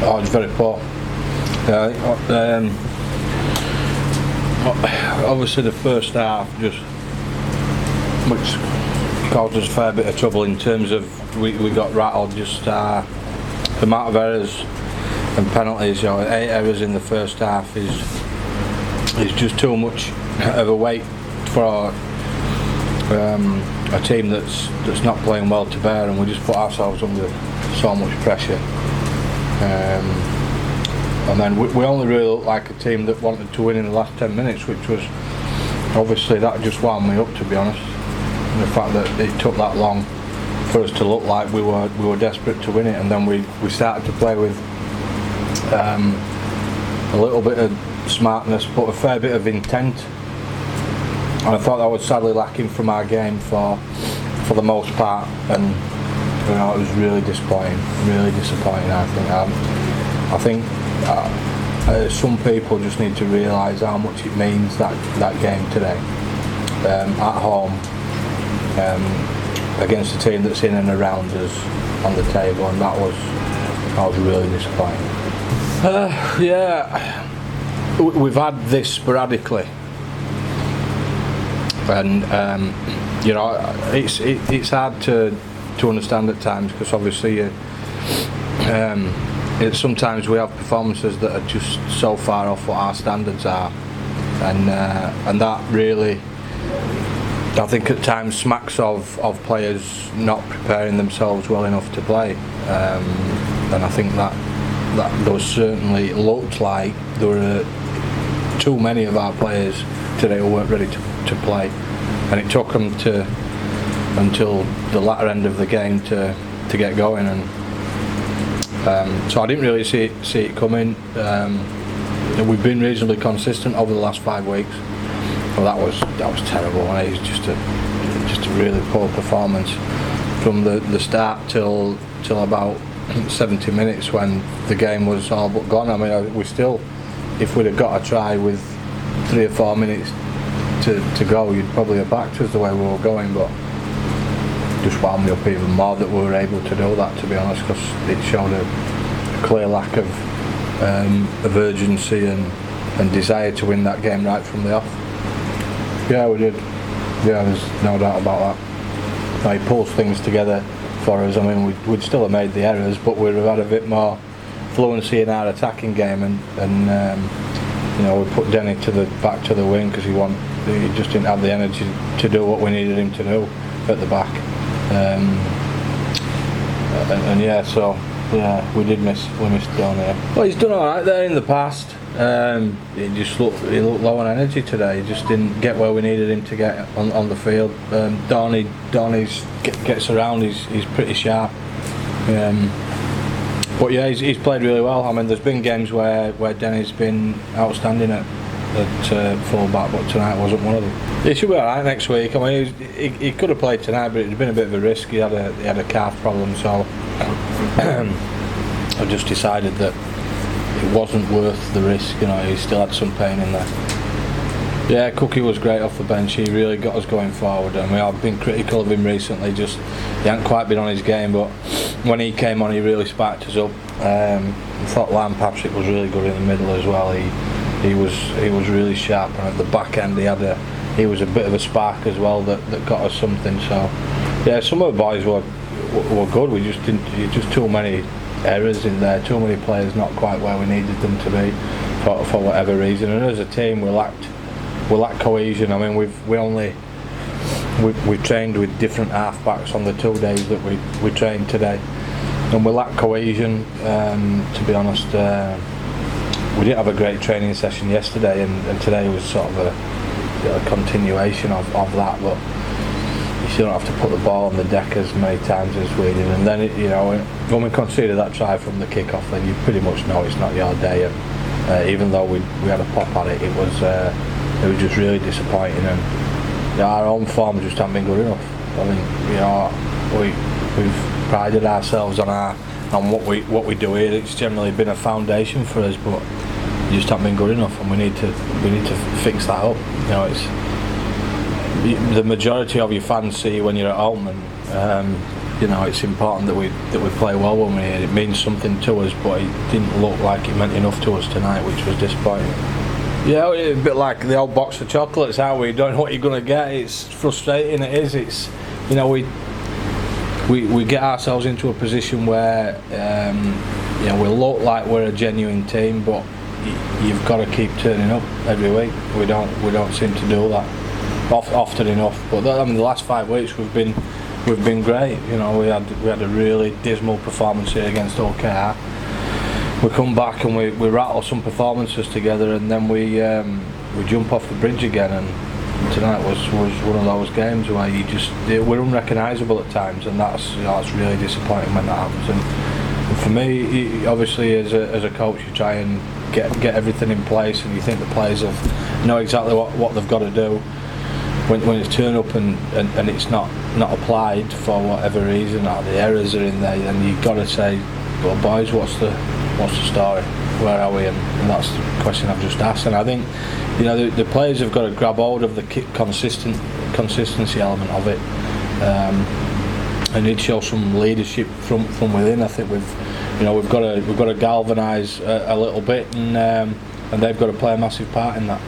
Oh, it's very poor. Obviously the first half which caused us a fair bit of trouble in terms of we got rattled. Just the amount of errors and penalties. 8 errors in the first half is just too much of a weight for a team that's not playing well to bear, and we just put ourselves under so much pressure. And then we only really looked like a team that wanted to win in the last 10 minutes, which was obviously, that just wound me up, to be honest. And the fact that it took that long for us to look like we were desperate to win it, and then we started to play with a little bit of smartness but a fair bit of intent, and I thought that was sadly lacking from our game for the most part, and it was really disappointing. I think some people just need to realise how much it means, that game today, at home, against a team that's in and around us on the table, and that was really disappointing. We've had this sporadically, and it's hard to understand at times, because obviously sometimes we have performances that are just so far off what our standards are, and that really, I think, at times smacks of players not preparing themselves well enough to play, and I think that there certainly looked like there were too many of our players today who weren't ready to play, and it took them until the latter end of the game to get going, and so I didn't really see it coming. We've been reasonably consistent over the last 5 weeks. Well, that was terrible, and it was just a really poor performance from the start till about 70 minutes, when the game was all but gone. I mean, we still, if we'd have got a try with 3 or 4 minutes to go, you'd probably have backed us the way we were going, but just wound me up even more that we were able to do that, to be honest, because it showed a clear lack of urgency and desire to win that game right from the off. Yeah, we did. Yeah, there's no doubt about that. He pulls things together for us. I mean, we'd still have made the errors, but we'd have had a bit more fluency in our attacking game, and we put Denny back to the wing, because he just didn't have the energy to do what we needed him to do at the back. We missed down there. Well, he's done all right there in the past. He looked low on energy today. He just didn't get where we needed him to get on the field. Donny gets around. He's pretty sharp. But yeah, he's played really well. I mean, there's been games where Denny's been outstanding at full-back, but tonight wasn't one of them. He should be all right next week. I mean, he could have played tonight, but it'd been a bit of a risk. He had a calf problem, so I just decided that it wasn't worth the risk. He still had some pain in there. Yeah, Cookie was great off the bench. He really got us going forward, and I've been critical of him recently. Just he hadn't quite been on his game, but when he came on, he really sparked us up. I thought Lamb Patrick was really good in the middle as well. He was really sharp, and at the back end he was a bit of a spark as well that got us something. So yeah, some of the boys were good. We just didn't. Just too many errors in there. Too many players not quite where we needed them to be for whatever reason. And as a team, we lacked cohesion. I mean, we trained with different half-backs on the 2 days that we trained today, and we lacked cohesion. To be honest, we didn't have a great training session yesterday, and today was sort of a continuation of that. But you still don't have to put the ball on the deck as many times as we did. And then when we conceded that try from the kick-off, then you pretty much know it's not your day. And even though we had a pop at it, it was just really disappointing. And our own form just hasn't been good enough. I mean, we've prided ourselves on what we do here. It's generally been a foundation for us, but we just haven't been good enough, and we need to fix that up. It's the majority of your fans see you when you're at home, and you know, it's important that we play well when we're here. It means something to us, but it didn't look like it meant enough to us tonight, which was disappointing. Yeah, it's a bit like the old box of chocolates, how we don't know what you're going to get. It's frustrating, it is. It's, you know, we get ourselves into a position where you know, we look like we're a genuine team, but you've got to keep turning up every week. We don't seem to do that often enough. But I mean, the last 5 weeks we've been great. You know, we had a really dismal performance here against OKR. We come back and we rattle some performances together, and then we jump off the bridge again. And tonight was one of those games where we're unrecognisable at times, and that's really disappointing when that happens. And for me, obviously as a coach, you try and get everything in place, and you think the players know exactly what they've got to do. When it's turn up and it's not applied for whatever reason, or the errors are in there, then you've got to say, well, boys, what's the story? Where are we? And that's the question I've just asked. And I think, you know, the players have got to grab hold of the consistency element of it, and need to show some leadership from within. I think we've got to galvanise a little bit, and they've got to play a massive part in that.